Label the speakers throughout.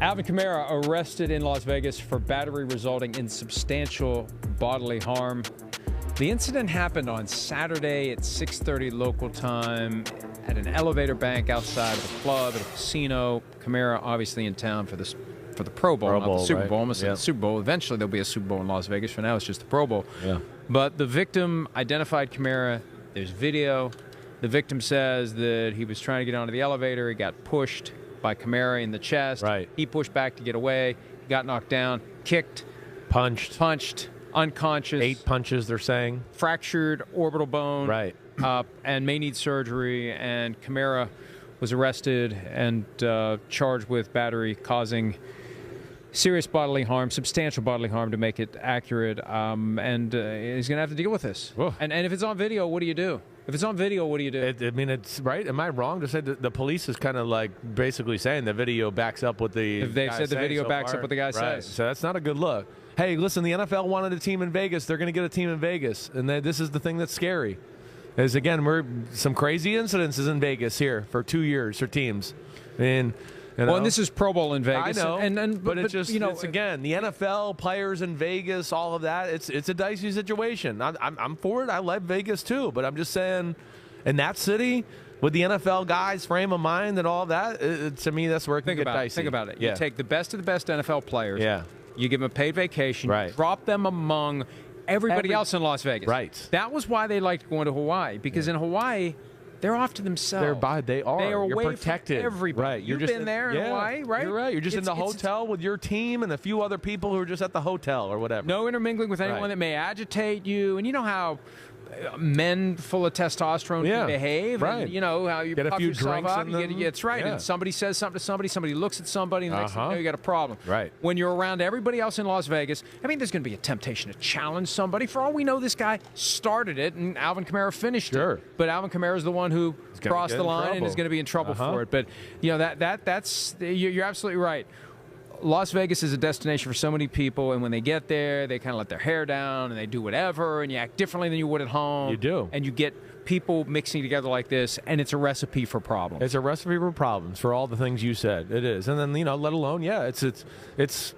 Speaker 1: Alvin Kamara arrested in Las Vegas for battery resulting in substantial bodily harm. The incident happened on Saturday at 6:30 local time at an elevator bank outside of a club at a casino. Kamara obviously in town for the Pro Bowl, not the Super Bowl. Almost the Super Bowl. Eventually there'll be a Super Bowl in Las Vegas. For now it's just the Pro Bowl.
Speaker 2: Yeah.
Speaker 1: But the victim identified Kamara. There's video. The victim says that he was trying to get onto the elevator. He got pushed by Kamara in the chest.
Speaker 2: Right.
Speaker 1: He pushed back to get away. He got knocked down, kicked,
Speaker 2: punched,
Speaker 1: unconscious.
Speaker 2: 8 punches, they're saying.
Speaker 1: Fractured orbital bone.
Speaker 2: Right.
Speaker 1: And may need surgery. And Kamara was arrested and charged with battery causing serious bodily harm, substantial bodily harm to make it accurate. And he's going to have to deal with this. And if it's on video, what do you do? If it's on video, what do you do?
Speaker 2: It's right. Am I wrong to say that the police is kind of like basically saying the video backs up what the
Speaker 1: If they've said the video backs up what the guy says.
Speaker 2: So that's not a good look. Hey, listen, the NFL wanted a team in Vegas. They're going to get a team in Vegas. And this is the thing that's scary. Is, again, we're some crazy incidences in Vegas here for 2 years for teams. And
Speaker 1: and this is Pro Bowl in Vegas.
Speaker 2: I know,
Speaker 1: but
Speaker 2: it's just, it's again, the NFL, players in Vegas, all of that, it's a dicey situation. I'm for it. I like Vegas too, but I'm just saying, in that city, with the NFL guys' frame of mind and all that, to me, that's where it can get dicey.
Speaker 1: Think about it.
Speaker 2: Yeah.
Speaker 1: You take the best of the best NFL players.
Speaker 2: Yeah.
Speaker 1: You give them a paid vacation.
Speaker 2: Right.
Speaker 1: You drop them among everybody else in Las Vegas.
Speaker 2: Right.
Speaker 1: That was why they liked going to Hawaii, because in Hawaii, they're off to themselves.
Speaker 2: They are.
Speaker 1: They are
Speaker 2: You're
Speaker 1: away
Speaker 2: protected.
Speaker 1: from everybody.
Speaker 2: Right.
Speaker 1: You've been there in Hawaii, right?
Speaker 2: You're right. You're just in the hotel with your team and a few other people who are just at the hotel or whatever.
Speaker 1: No intermingling with anyone that may agitate you. And you know how men full of testosterone can behave.
Speaker 2: Right.
Speaker 1: And you know how you
Speaker 2: get
Speaker 1: puff
Speaker 2: a few
Speaker 1: yourself
Speaker 2: drinks
Speaker 1: up. It's right.
Speaker 2: Yeah.
Speaker 1: And somebody says something to somebody looks at somebody, and the next thing you know, you got a problem.
Speaker 2: Right.
Speaker 1: When you're around everybody else in Las Vegas, I mean, there's going to be a temptation to challenge somebody. For all we know, this guy started it, and Alvin Kamara finished it. But Alvin Kamara is the one who crossed the line and is going to be in trouble for it. But you know that's you're absolutely right. Las Vegas is a destination for so many people, and when they get there, they kind of let their hair down and they do whatever, and you act differently than you would at home.
Speaker 2: You do.
Speaker 1: And you get people mixing together like this, and it's a recipe for problems.
Speaker 2: It's a recipe for problems for all the things you said. It is. And then, let alone, it's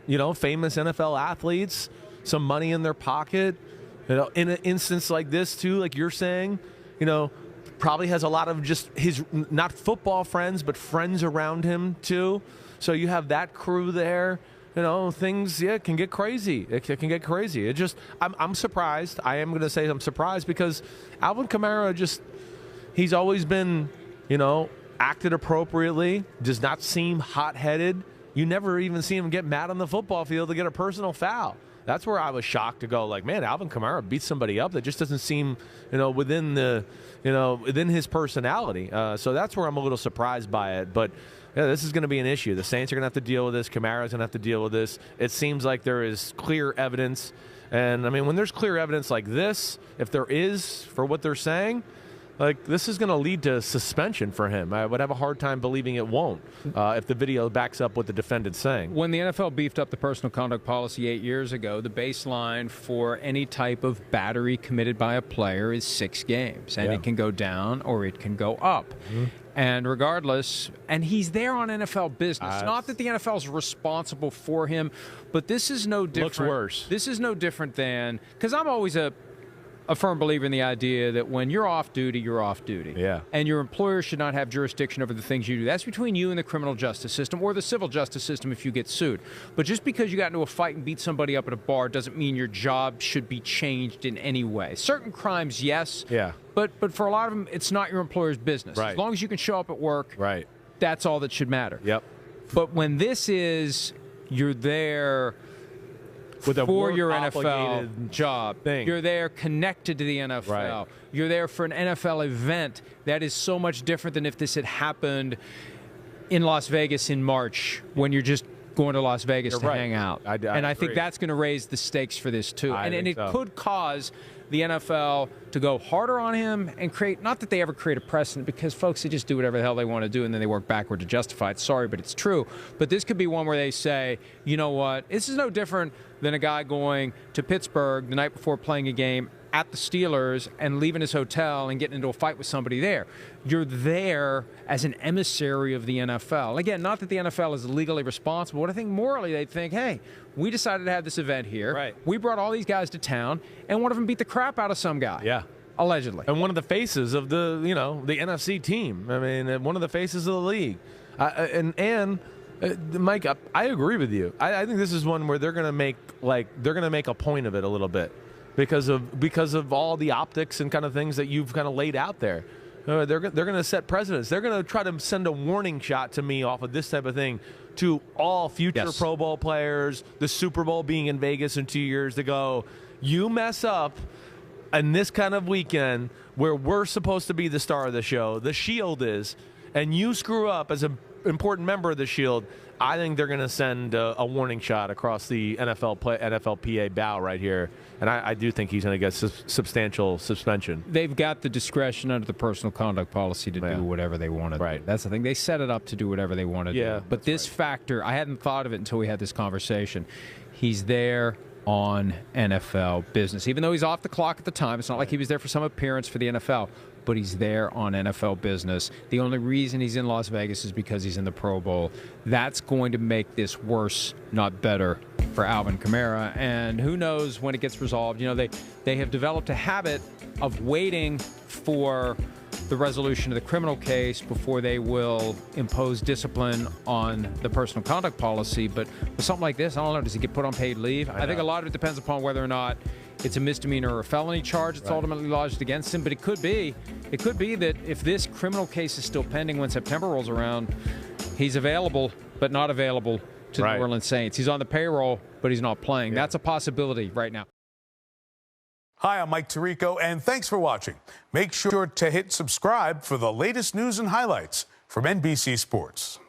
Speaker 2: famous NFL athletes, some money in their pocket. In an instance like this, too, like you're saying, probably has a lot of just his, not football friends, but friends around him, too. So you have that crew there, things, can get crazy. It can get crazy. I'm surprised. I am going to say I'm surprised because Alvin Kamara he's always been, acted appropriately, does not seem hot-headed. You never even see him get mad on the football field to get a personal foul. That's where I was shocked to go, like, man, Alvin Kamara beat somebody up that just doesn't seem, within his personality. So that's where I'm a little surprised by it. But yeah, this is going to be an issue. The Saints are going to have to deal with this. Kamara's going to have to deal with this. It seems like there is clear evidence. And, I mean, when there's clear evidence like this, if there is for what they're saying, like, this is going to lead to suspension for him. I would have a hard time believing it won't if the video backs up what the defendant's saying.
Speaker 1: When the NFL beefed up the personal conduct policy 8 years ago, the baseline for any type of battery committed by a player is 6 games. And it can go down or it can go up. Mm-hmm. And regardless, and he's there on NFL business. Not that the NFL is responsible for him, but this is no different.
Speaker 2: Looks worse.
Speaker 1: This is no different than, because I'm always a firm believer in the idea that when you're off duty, you're off duty.
Speaker 2: Yeah. And
Speaker 1: your employer should not have jurisdiction over the things you do. That's between you and the criminal justice system or the civil justice system if you get sued. But just because you got into a fight and beat somebody up at a bar doesn't mean your job should be changed in any way. Certain crimes, yes.
Speaker 2: Yeah.
Speaker 1: But for a lot of them, it's not your employer's business.
Speaker 2: Right.
Speaker 1: As long as you can show up at work,
Speaker 2: right,
Speaker 1: that's all that should matter.
Speaker 2: Yep.
Speaker 1: But when this is, you're there
Speaker 2: with
Speaker 1: for your NFL job.
Speaker 2: Thing.
Speaker 1: You're there connected to the NFL.
Speaker 2: Right.
Speaker 1: You're there for an NFL event. That is so much different than if this had happened in Las Vegas in March when you're just going to Las Vegas to hang out. I think that's going to raise the stakes for this too. And it could cause the NFL to go harder on him and create, not that they ever create a precedent, because folks, they just do whatever the hell they want to do and then they work backward to justify it. Sorry, but it's true. But this could be one where they say, you know what, this is no different than a guy going to Pittsburgh the night before playing a game at the Steelers and leaving his hotel and getting into a fight with somebody there. You're there as an emissary of the NFL. Again, not that the NFL is legally responsible, but I think morally they'd think, hey, we decided to have this event here.
Speaker 2: Right.
Speaker 1: We brought all these guys to town, and one of them beat the crap out of some guy.
Speaker 2: Yeah.
Speaker 1: Allegedly.
Speaker 2: And one of the faces of the NFC team. I mean, one of the faces of the league. Mike, I agree with you. I think this is one where they're going to make a point of it a little bit because of all the optics and kind of things that you've kind of laid out there. They're going to set precedents. They're going to try to send a warning shot to me off of this type of thing to all future Pro Bowl players, the Super Bowl being in Vegas in 2 years, to go, you mess up in this kind of weekend where we're supposed to be the star of the show, the Shield is, and you screw up as an important member of the Shield, I think they're going to send a warning shot across the NFLPA bow right here. And I do think he's going to get substantial suspension.
Speaker 1: They've got the discretion under the personal conduct policy to do whatever they want to do. That's the thing. They set it up to do whatever they want to do. But this factor, I hadn't thought of it until we had this conversation. He's there on NFL business. Even though he's off the clock at the time, it's not like he was there for some appearance for the NFL, but he's there on NFL business. The only reason he's in Las Vegas is because he's in the Pro Bowl. That's going to make this worse, not better, for Alvin Kamara. And who knows when it gets resolved. You know, they have developed a habit of waiting for the resolution of the criminal case before they will impose discipline on the personal conduct policy. But with something like this, I don't know, does he get put on paid leave? I think a lot of it depends upon whether or not it's a misdemeanor or a felony charge that's ultimately lodged against him. But it could be that if this criminal case is still pending when September rolls around, he's available but not available to the New Orleans Saints. He's on the payroll, but he's not playing. That's a possibility right now.
Speaker 3: Hi, I'm Mike Tirico, and thanks for watching. Make sure to hit subscribe for the latest news and highlights from NBC Sports.